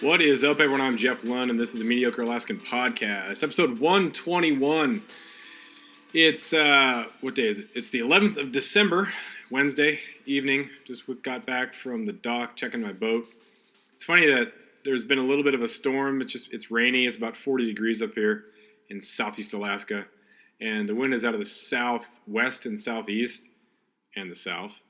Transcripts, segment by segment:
What is up, everyone? I'm Jeff Lund, and this is the Mediocre Alaskan Podcast, episode 121. It's, what day is it? It's the 11th of December, Wednesday evening. Just got back from the dock, checking my boat. It's funny that there's been a little bit of a storm. It's rainy. It's about 40 degrees up here in southeast Alaska, and the wind is out of the southwest and southeast and the south.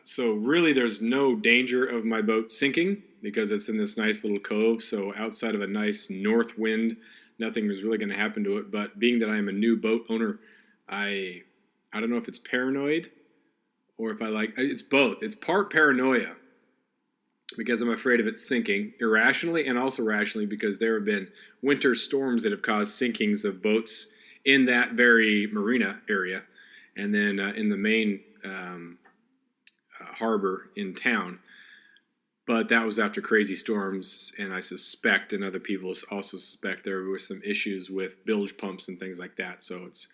So really there's no danger of my boat sinking because it's in this nice little cove. So outside of a nice north wind, nothing is really going to happen to it. But being that I am a new boat owner, I don't know if it's paranoid or if it's both. It's part paranoia because I'm afraid of it sinking irrationally and also rationally because there have been winter storms that have caused sinkings of boats in that very marina area. And then in the main harbor in town, but that was after crazy storms, and I suspect, and other people also suspect, there were some issues with bilge pumps and things like that. So it's,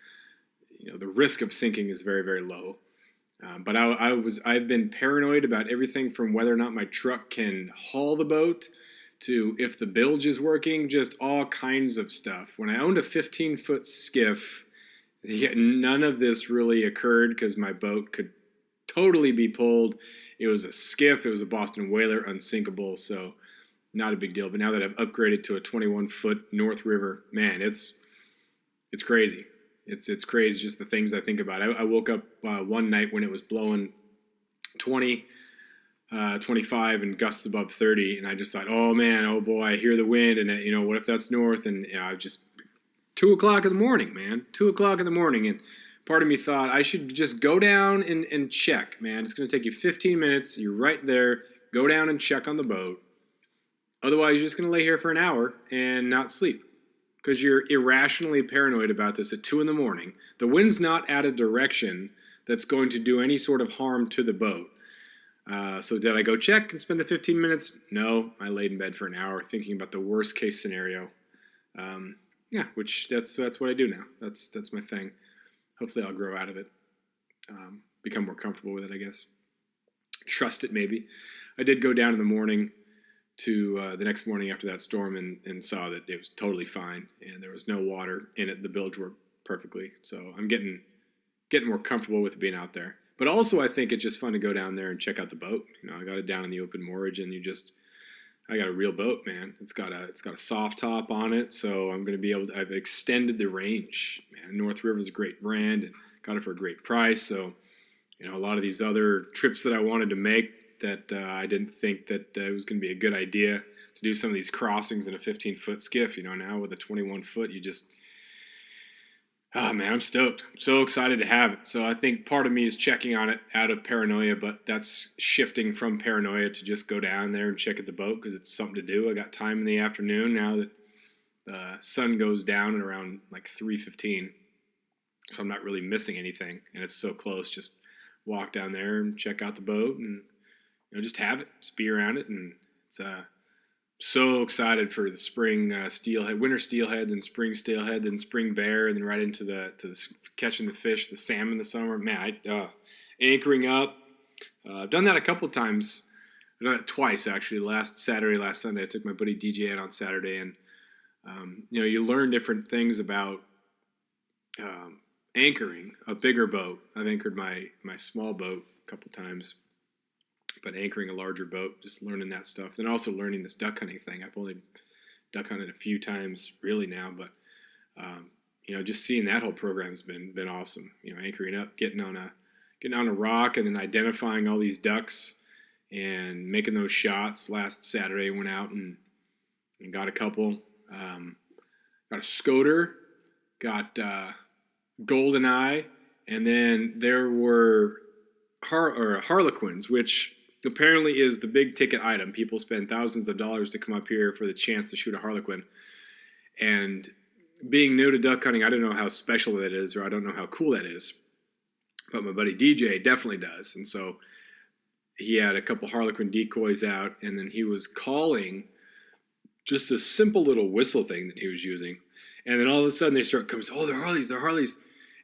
the risk of sinking is very, very low. But I've been paranoid about everything from whether or not my truck can haul the boat to if the bilge is working, just all kinds of stuff. When I owned a 15-foot skiff, none of this really occurred because my boat could totally be pulled. It was a skiff. It was a Boston whaler, unsinkable, so not a big deal. But now that I've upgraded to a 21-foot North River, man, it's crazy. It's crazy just the things I think about. I woke up one night when it was blowing 20, 25, and gusts above 30, and I just thought, oh man, oh boy, I hear the wind, and what if that's north? And just 2 o'clock in the morning, man, 2 o'clock in the morning, and part of me thought I should just go down and check, man. It's going to take you 15 minutes. You're right there. Go down and check on the boat. Otherwise, you're just going to lay here for an hour and not sleep because you're irrationally paranoid about this at 2 in the morning. The wind's not at a direction that's going to do any sort of harm to the boat. So did I go check and spend the 15 minutes? No, I laid in bed for an hour thinking about the worst case scenario. Which that's what I do now. That's my thing. Hopefully I'll grow out of it, become more comfortable with it, I guess. Trust it, maybe. I did go down in the morning to the next morning after that storm and saw that it was totally fine, and there was no water in it. The bilge worked perfectly, so I'm getting more comfortable with it being out there. But also I think it's just fun to go down there and check out the boat. I got it down in the open moorage, and I got a real boat, man. It's got a soft top on it, so I'm going to be able to. I've extended the range, man. North River is a great brand, and got it for a great price. So, a lot of these other trips that I wanted to make that I didn't think that it was going to be a good idea to do some of these crossings in a 15-foot skiff. Now with a 21-foot, oh man, I'm stoked. I'm so excited to have it. So I think part of me is checking on it out of paranoia, but that's shifting from paranoia to just go down there and check at the boat because it's something to do. I got time in the afternoon now that the sun goes down at around like 3:15, so I'm not really missing anything, and it's so close. Just walk down there and check out the boat, and just have it, just be around it, and it's so excited for the spring steelhead, winter steelhead, then spring steelhead, then spring bear, and then right into the catching the fish, the salmon this summer. Man, anchoring up. I've done that a couple of times. I've done it twice actually. Last Saturday, last Sunday, I took my buddy DJ out on Saturday, and you learn different things about anchoring a bigger boat. I've anchored my small boat a couple times. But anchoring a larger boat, just learning that stuff. Then also learning this duck hunting thing. I've only duck hunted a few times really now, but just seeing that whole program has been awesome. Anchoring up, getting on a rock, and then identifying all these ducks and making those shots. Last Saturday, went out and got a couple. Got a scoter, got golden eye, and then there were harlequins, which apparently is the big ticket item. People spend thousands of dollars to come up here for the chance to shoot a harlequin. And being new to duck hunting, I don't know how special that is, or I don't know how cool that is. But my buddy DJ definitely does. And so he had a couple harlequin decoys out, and then he was calling just this simple little whistle thing that he was using. And then all of a sudden they start coming, oh, they're Harleys.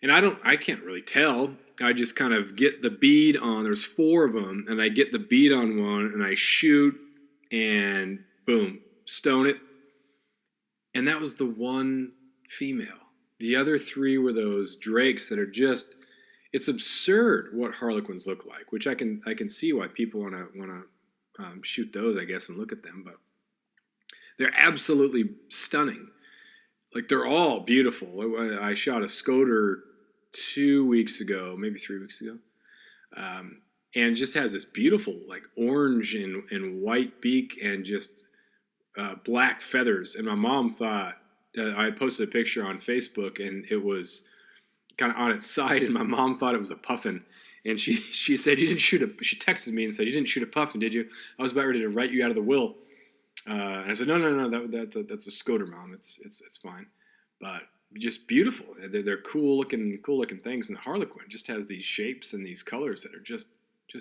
And I can't really tell. I just kind of get the bead on. There's 4 of them, and I get the bead on one, and I shoot, and boom, stone it. And that was the one female. The other three were those drakes that are just, it's absurd what harlequins look like, which I can see why people want to shoot those, I guess, and look at them. But they're absolutely stunning. Like, they're all beautiful. I shot a scoter 2 weeks ago, maybe 3 weeks ago, and just has this beautiful, like, orange and white beak and just black feathers. And my mom thought, I posted a picture on Facebook, and it was kind of on its side, and my mom thought it was a puffin. And she said, "You didn't shoot a," she texted me and said, "You didn't shoot a puffin, did you? I was about ready to write you out of the will." And I said, no, that's a scoter, Mom. It's fine. But just beautiful. They're cool looking things. And the harlequin just has these shapes and these colors that are just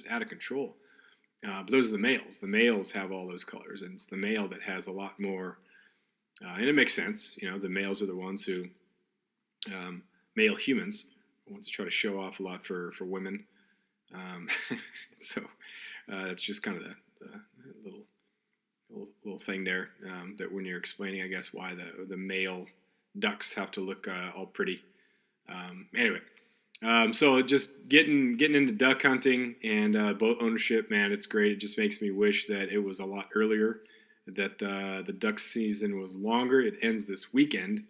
out of control. But those are the males. The males have all those colors, and it's the male that has a lot more. And it makes sense. The males are the ones who, male humans, the ones who try to show off a lot for women. So that's just kind of the little thing there, that when you're explaining, I guess, why the male ducks have to look all pretty. Anyway, so just getting into duck hunting and boat ownership, man, it's great. It just makes me wish that it was a lot earlier, that the duck season was longer. It ends this weekend.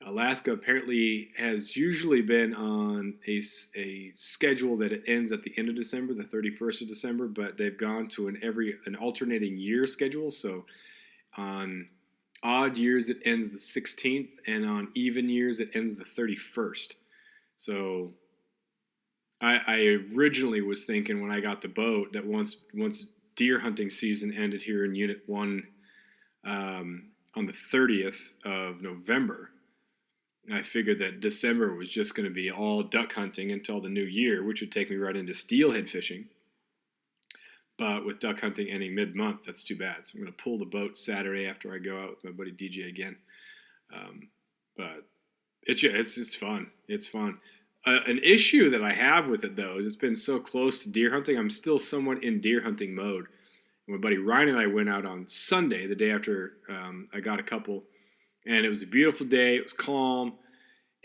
Alaska apparently has usually been on a schedule that it ends at the end of December, the 31st of December, but they've gone to an alternating year schedule. So on odd years, it ends the 16th, and on even years, it ends the 31st. So I originally was thinking when I got the boat that once deer hunting season ended here in Unit 1 on the 30th of November, I figured that December was just going to be all duck hunting until the new year, which would take me right into steelhead fishing. But with duck hunting ending mid-month, that's too bad. So I'm going to pull the boat Saturday after I go out with my buddy DJ again. But it's fun. It's fun. An issue that I have with it, though, is it's been so close to deer hunting. I'm still somewhat in deer hunting mode. My buddy Ryan and I went out on Sunday, the day after I got a couple. And it was a beautiful day. It was calm.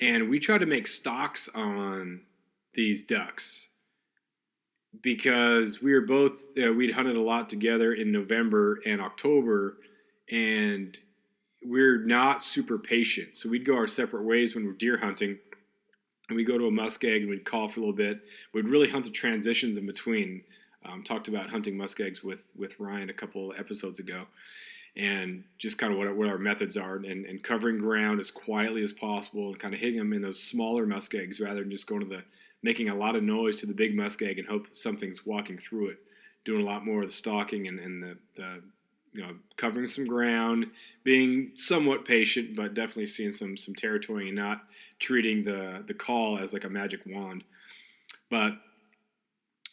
And we tried to make stalks on these ducks because we were both, we'd hunted a lot together in November and October, and we're not super patient. So we'd go our separate ways when we're deer hunting, and we'd go to a muskeg and we'd call for a little bit. We'd really hunt the transitions in between. Talked about hunting muskegs with Ryan a couple episodes ago. And just kind of what our methods are, and covering ground as quietly as possible, and kind of hitting them in those smaller muskegs rather than just going to making a lot of noise to the big muskeg and hope something's walking through it. Doing a lot more of the stalking and the covering some ground, being somewhat patient, but definitely seeing some territory and not treating the call as like a magic wand. But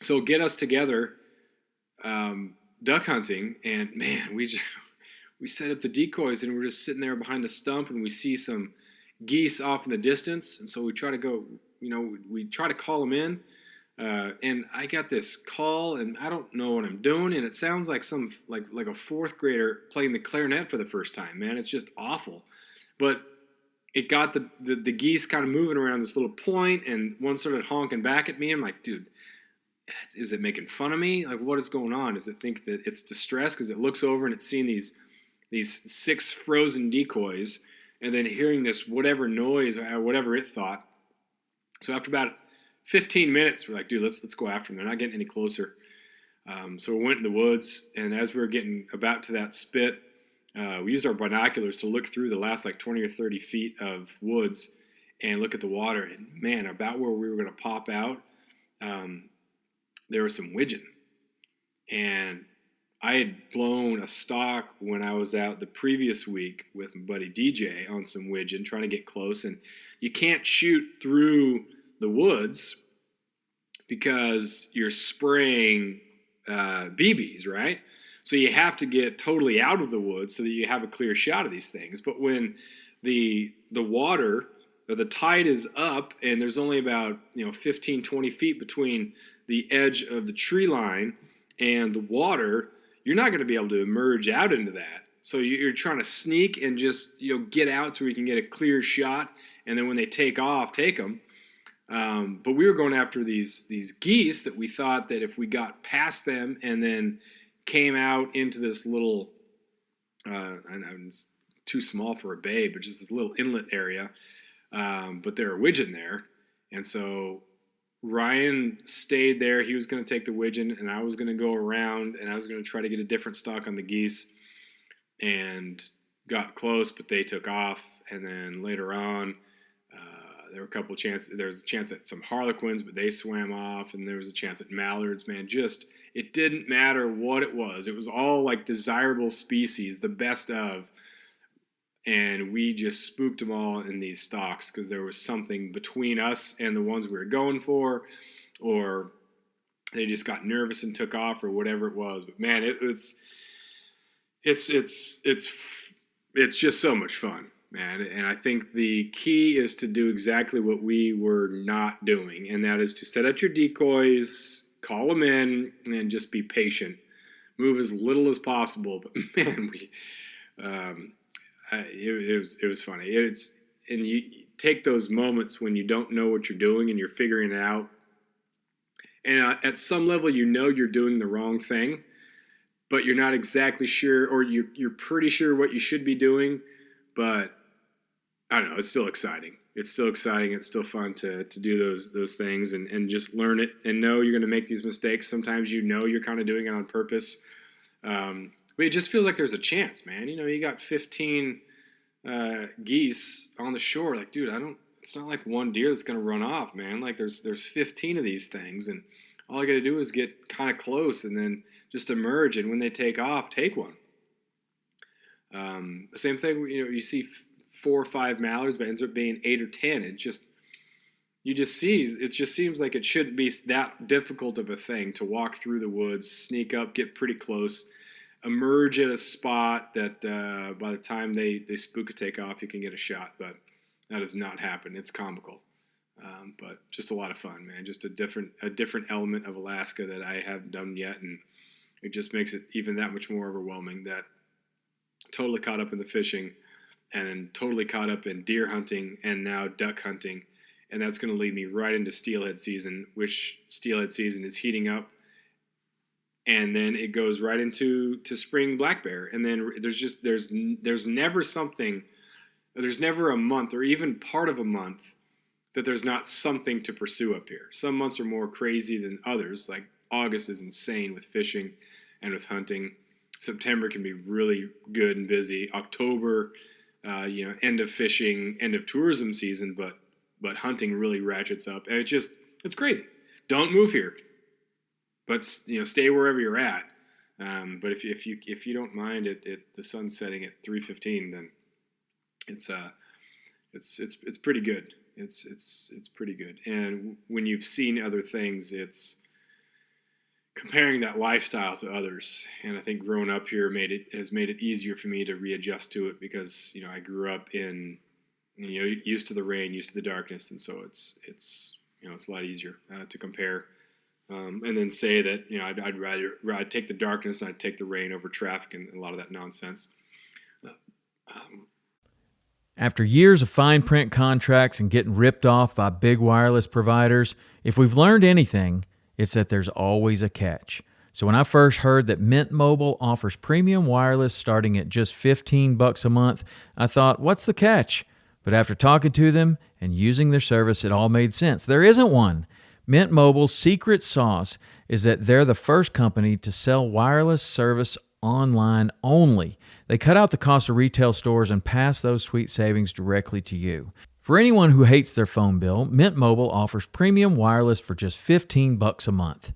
so get us together duck hunting, and man, we set up the decoys, and we're just sitting there behind a stump, and we see some geese off in the distance. And so we try to go, we try to call them in. And I got this call, and I don't know what I'm doing. And it sounds like like a fourth grader playing the clarinet for the first time, man. It's just awful. But it got the geese kind of moving around this little point, and one started honking back at me. I'm like, dude, is it making fun of me? Like, what is going on? Does it think that it's distressed because it looks over and it's seeing these 6 frozen decoys, and then hearing this whatever noise, whatever it thought. So after about 15 minutes, we're like, dude, let's go after them. They're not getting any closer. So we went in the woods, and as we were getting about to that spit, we used our binoculars to look through the last like 20 or 30 feet of woods and look at the water. And man, about where we were going to pop out, there was some widgeon. And I had blown a stalk when I was out the previous week with my buddy DJ on some widgeon, trying to get close. And you can't shoot through the woods because you're spraying BBs, right? So you have to get totally out of the woods so that you have a clear shot of these things. But when the water or the tide is up and there's only about 15, 20 feet between the edge of the tree line and the water, you're not going to be able to emerge out into that So you're trying to sneak and just get out so we can get a clear shot, and then when they take off, take them. But we were going after these geese that we thought that if we got past them and then came out into this little, it's too small for a bay, but just this little inlet area. But there are widgeon there, and so Ryan stayed there. He was going to take the widgeon, and I was going to go around, and I was going to try to get a different stock on the geese, and got close, but they took off. And then later on, there were a couple of chances. There was a chance at some harlequins, but they swam off, and there was a chance at mallards. Man, just it didn't matter what it was. It was all like desirable species, the best of. And we just spooked them all in these stalks because there was something between us and the ones we were going for, or they just got nervous and took off, or whatever it was. But man, it's just so much fun, man. And I think the key is to do exactly what we were not doing, and that is to set out your decoys, call them in, and just be patient. Move as little as possible. But man, it was funny. And you take those moments when you don't know what you're doing and you're figuring it out. And at some level, you're doing the wrong thing, but you're not exactly sure, or you're pretty sure what you should be doing. But I don't know. It's still exciting. It's still fun to do those things and just learn it and know you're going to make these mistakes. Sometimes you're kind of doing it on purpose. But it just feels like there's a chance, man. You got 15 geese on the shore. Like, dude, it's not like one deer that's going to run off, man. Like there's 15 of these things, and all I got to do is get kind of close and then just emerge. And when they take off, take one. Same thing, you see 4 or 5 mallards, but it ends up being 8 or 10. It just seems like it shouldn't be that difficult of a thing to walk through the woods, sneak up, get pretty close, emerge at a spot that by the time they spook a takeoff, you can get a shot. But that does not happen. It's comical, but just a lot of fun, man. Just a different element of Alaska that I haven't done yet, and it just makes it even that much more overwhelming. That totally caught up in the fishing, and then totally caught up in deer hunting, and now duck hunting, and that's going to lead me right into steelhead season, which steelhead season is heating up. And then it goes right into spring black bear. And then there's never a month or even part of a month that there's not something to pursue up here. Some months are more crazy than others. Like August is insane with fishing and with hunting. September can be really good and busy. October, end of fishing, end of tourism season, but hunting really ratchets up. And it's crazy. Don't move here. But stay wherever you're at. But if you don't mind the sun setting at 3:15, then it's pretty good. It's pretty good. And when you've seen other things, it's comparing that lifestyle to others. And I think growing up here has made it easier for me to readjust to it because I grew up in used to the rain, used to the darkness, and so it's a lot easier to compare. And then say that I'd rather take the darkness and I'd take the rain over traffic and a lot of that nonsense. After years of fine print contracts and getting ripped off by big wireless providers, if we've learned anything, it's that there's always a catch. So when I first heard that Mint Mobile offers premium wireless starting at just $15 a month, I thought, what's the catch? But after talking to them and using their service, it all made sense. There isn't one. Mint Mobile's secret sauce is that they're the first company to sell wireless service online only. They cut out the cost of retail stores and pass those sweet savings directly to you. For anyone who hates their phone bill, Mint Mobile offers premium wireless for just $15 a month.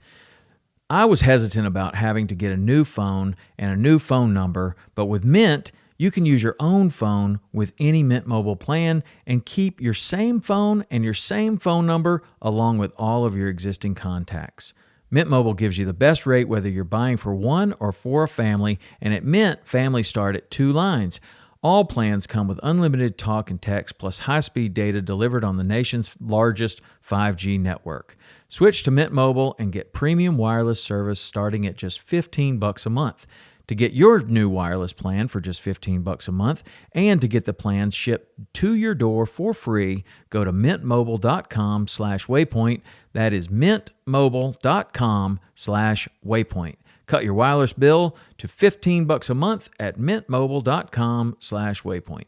I was hesitant about having to get a new phone and a new phone number, but with Mint, you can use your own phone with any Mint Mobile plan and keep your same phone and your same phone number along with all of your existing contacts. Mint Mobile gives you the best rate whether you're buying for one or for a family, and at Mint, families start at 2 lines. All plans come with unlimited talk and text plus high-speed data delivered on the nation's largest 5G network. Switch to Mint Mobile and get premium wireless service starting at just $15 a month. To get your new wireless plan for just $15 a month and to get the plan shipped to your door for free, go to mintmobile.com/waypoint. That is mintmobile.com/waypoint. Cut your wireless bill to $15 a month at mintmobile.com/waypoint.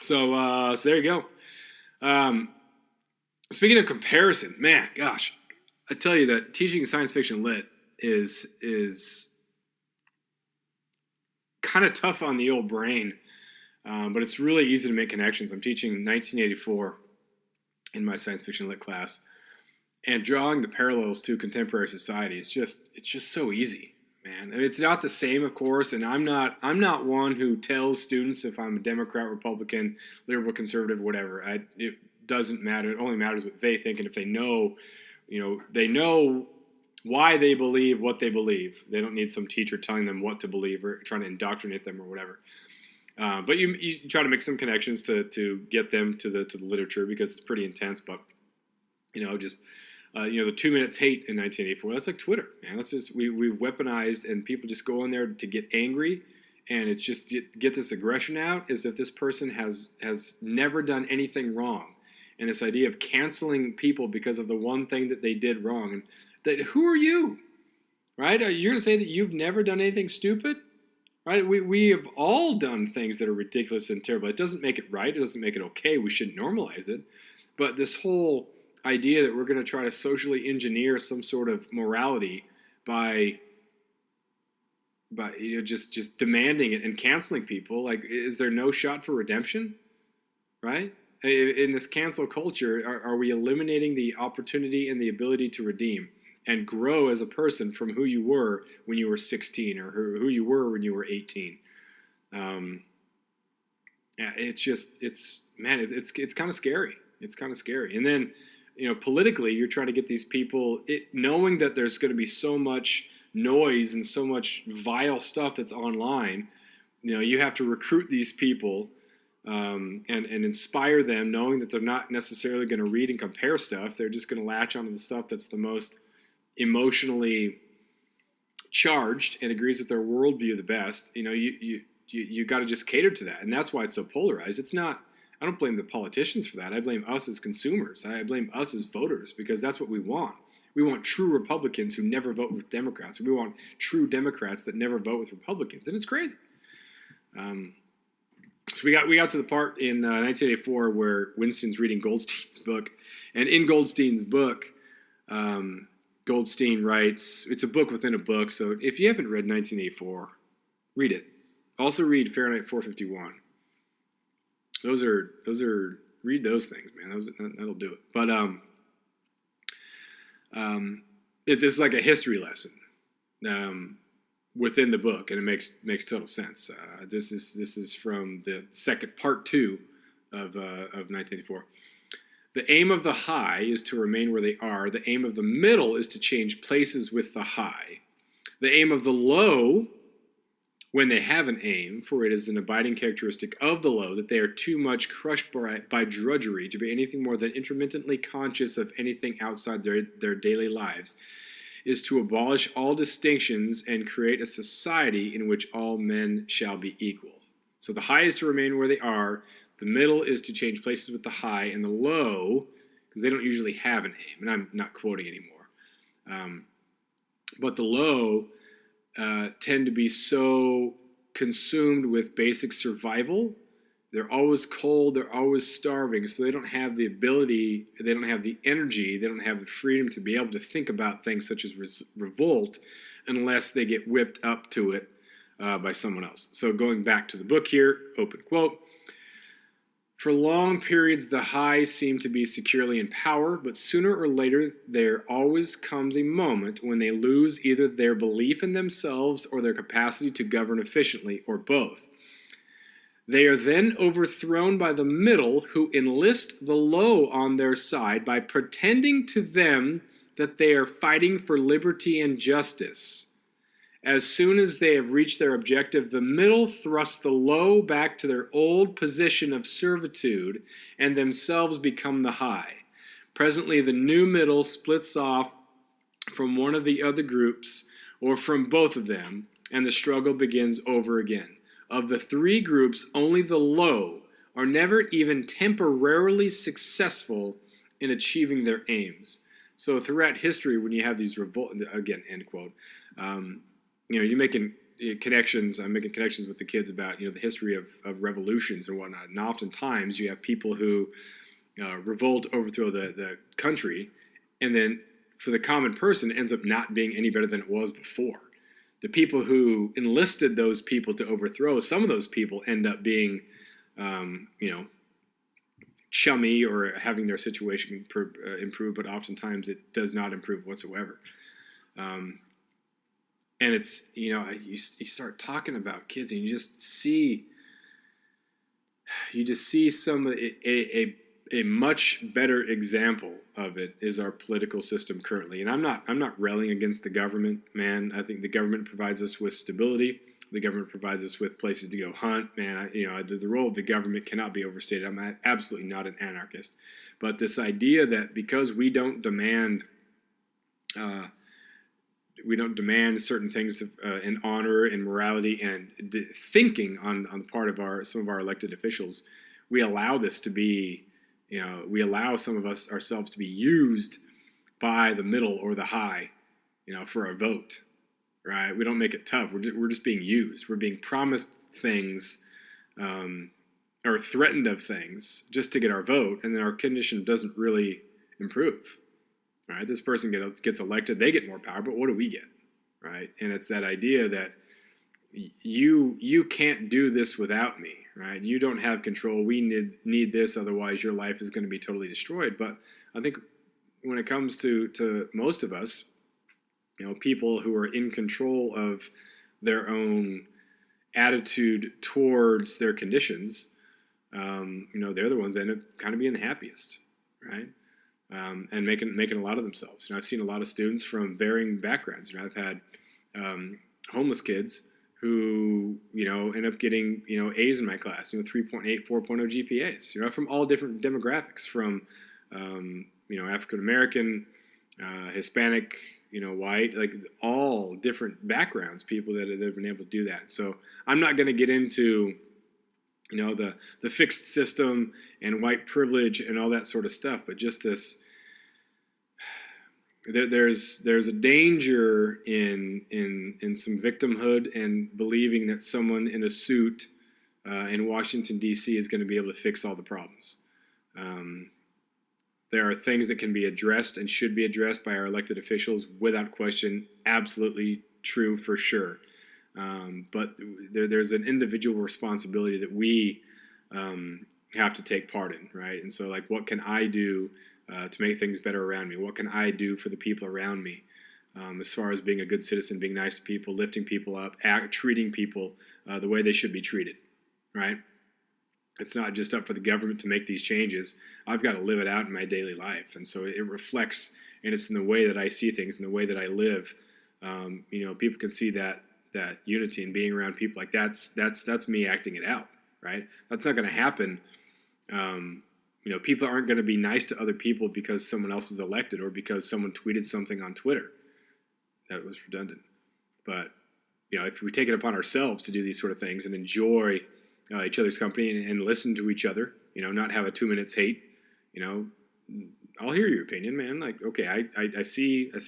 So there you go. Speaking of comparison, man, gosh, I tell you that teaching science fiction lit is kind of tough on the old brain, but it's really easy to make connections. I'm teaching 1984 in my science fiction lit class, and drawing the parallels to contemporary society is it's just so easy, man. I mean, it's not the same, of course, and I'm not one who tells students if I'm a Democrat, Republican, liberal, conservative, whatever. It doesn't matter. It only matters what they think, and if they know, they know why they believe what they believe. They don't need some teacher telling them what to believe or trying to indoctrinate them or whatever. But you try to make some connections to get them to the literature, because it's pretty intense. But the 2 minutes hate in 1984. That's like Twitter, man. That's just we've weaponized, and people just go in there to get angry, and it's just get this aggression out as if this person has never done anything wrong, and this idea of canceling people because of the one thing that they did wrong. And who are you, right? You're going to say that you've never done anything stupid, right? We have all done things that are ridiculous and terrible. It doesn't make it right. It doesn't make it okay. We should normalize it. But this whole idea that we're going to try to socially engineer some sort of morality by just demanding it and canceling people, like, is there no shot for redemption, right? In this cancel culture, are we eliminating the opportunity and the ability to redeem and grow as a person from who you were when you were 16 or who you were when you were 18? It's kind of scary. It's kind of scary. And then, politically, you're trying to get these people, knowing that there's going to be so much noise and so much vile stuff that's online. You have to recruit these people and inspire them, knowing that they're not necessarily going to read and compare stuff. They're just going to latch onto the stuff that's the most emotionally charged and agrees with their worldview the best. You got to just cater to that, and that's why it's so polarized. It's not. I don't blame the politicians for that. I blame us as consumers. I blame us as voters, because that's what we want. We want true Republicans who never vote with Democrats. We want true Democrats that never vote with Republicans, and it's crazy. So we got to the part in 1984 where Winston's reading Goldstein's book, and in Goldstein's book, Goldstein writes, it's a book within a book, so if you haven't read 1984, read it. Also read Fahrenheit 451. Those are read those things, man. That'll do it. But this is like a history lesson within the book, and it makes total sense. This is from the second part 2 of 1984. The aim of the high is to remain where they are. The aim of the middle is to change places with the high. The aim of the low, when they have an aim, for it is an abiding characteristic of the low that they are too much crushed by drudgery to be anything more than intermittently conscious of anything outside their daily lives, is to abolish all distinctions and create a society in which all men shall be equal. So the high is to remain where they are, the middle is to change places with the high, and the low, because they don't usually have an aim, and I'm not quoting anymore, but the low tend to be so consumed with basic survival. They're always cold, they're always starving, so they don't have the ability, they don't have the energy, they don't have the freedom to be able to think about things such as revolt unless they get whipped up to it by someone else. So going back to the book here, open quote, for long periods the high seem to be securely in power, but sooner or later there always comes a moment when they lose either their belief in themselves or their capacity to govern efficiently, or both. They are then overthrown by the middle, who enlist the low on their side by pretending to them that they are fighting for liberty and justice. As soon as they have reached their objective, the middle thrusts the low back to their old position of servitude and themselves become the high. Presently, the new middle splits off from one of the other groups, or from both of them, and the struggle begins over again. Of the three groups, only the low are never even temporarily successful in achieving their aims. So throughout history, when you have these revolt, again, end quote, you're making connections. I'm making connections with the kids about, the history of revolutions and whatnot. And oftentimes you have people who revolt, overthrow the country, and then for the common person, it ends up not being any better than it was before. The people who enlisted those people to overthrow, some of those people end up being, chummy or having their situation improve, but oftentimes it does not improve whatsoever. And it's, you start talking about kids and you just see some of a much better example of it is our political system currently. And I'm not railing against the government, man. I think the government provides us with stability. The government provides us with places to go hunt, man. The role of the government cannot be overstated. I'm absolutely not an anarchist, but this idea that because we don't demand certain things in honor and morality and thinking on the part of some of our elected officials, we allow this to be. We allow some of us ourselves to be used by the middle or the high, for our vote, right? We don't make it tough. We're just being used. We're being promised things or threatened of things just to get our vote, and then our condition doesn't really improve, right? This person gets elected, they get more power, but what do we get, right? And it's that idea that you can't do this without me, right? You don't have control. We need this, otherwise your life is going to be totally destroyed. But I think when it comes to most of us, people who are in control of their own attitude towards their conditions, they're the ones that end up kind of being the happiest, right? And making a lot of themselves. I've seen a lot of students from varying backgrounds. I've had homeless kids who, end up getting, A's in my class, 3.8, 4.0 GPAs, from all different demographics, from, African-American, Hispanic, white, like all different backgrounds, people that have been able to do that. So I'm not going to get into, the fixed system and white privilege and all that sort of stuff, but just this, there's a danger in some victimhood and believing that someone in a suit in Washington, D.C. is going to be able to fix all the problems. There are things that can be addressed and should be addressed by our elected officials without question. Absolutely true for sure. But there's an individual responsibility that we have to take part in, right? And so, what can I do to make things better around me? What can I do for the people around me? As far as being a good citizen, being nice to people, lifting people up, treating people the way they should be treated, right? It's not just up for the government to make these changes. I've got to live it out in my daily life. And so it reflects, and it's in the way that I see things, in the way that I live. People can see that unity and being around people like that's me acting it out, right? That's not going to happen. People aren't going to be nice to other people because someone else is elected or because someone tweeted something on Twitter. That was redundant. But, if we take it upon ourselves to do these sort of things and enjoy each other's company and listen to each other, not have a 2 minutes hate, I'll hear your opinion, man. Like, okay, I see what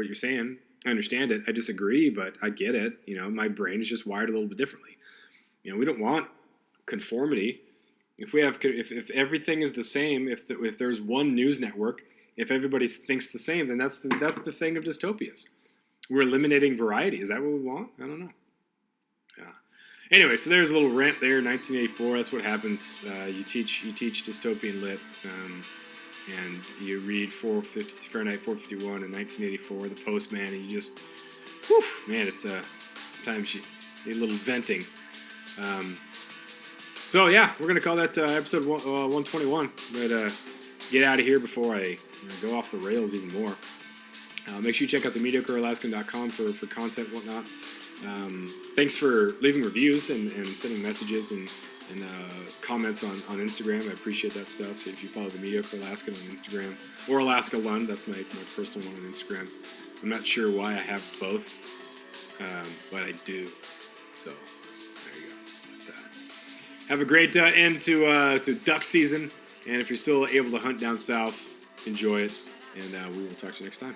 you're saying. I understand it. I disagree, but I get it. My brain is just wired a little bit differently. We don't want conformity. If everything is the same, if there's one news network, if everybody thinks the same, then that's the thing of dystopias. We're eliminating variety. Is that what we want? I don't know. Anyway, so there's a little rant there. 1984. That's what happens. You teach dystopian lit, and you read Fahrenheit 451 in 1984, The Postman, and you just, man, it's sometimes you need a little venting. So yeah, we're gonna call that episode 121. But get out of here before I go off the rails even more. Make sure you check out the mediocrealaskan.com for content and whatnot. Thanks for leaving reviews and sending messages and comments on Instagram. I appreciate that stuff. So if you follow the Mediocre Alaskan on Instagram, or Alaska Lund, that's my personal one on Instagram. I'm not sure why I have both but I do. So there you go. But, have a great end to duck season, and if you're still able to hunt down south, enjoy it, and we will talk to you next time.